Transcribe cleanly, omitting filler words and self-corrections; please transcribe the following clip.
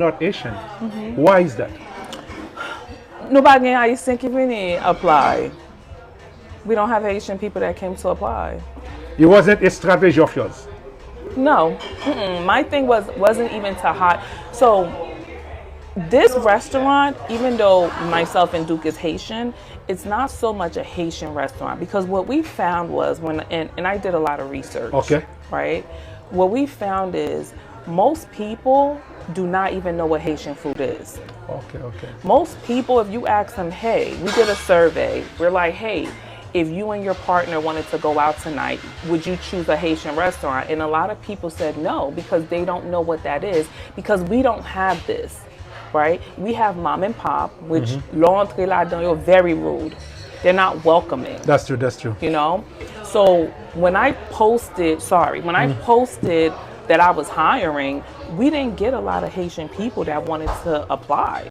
not Asian. Why is that? Nobody in Haitian Cuisine apply. We don't have Haitian people that came to apply. It wasn't a strategy of yours. No, my thing wasn't even to hide. So this restaurant, even though myself and Duke is Haitian, it's not so much a Haitian restaurant because what we found was and I did a lot of research. Okay. Right. What we found is most people do not even know what Haitian food is. Okay. Most people, if you ask them, hey, we did a survey. We're like, hey, if you and your partner wanted to go out tonight, would you choose a Haitian restaurant? And a lot of people said no because they don't know what that is because we don't have this, right? We have mom and pop, which l'entrée là-dedans, you're very rude. They're not welcoming. That's true. You know? So when I posted that I was hiring, we didn't get a lot of Haitian people that wanted to apply.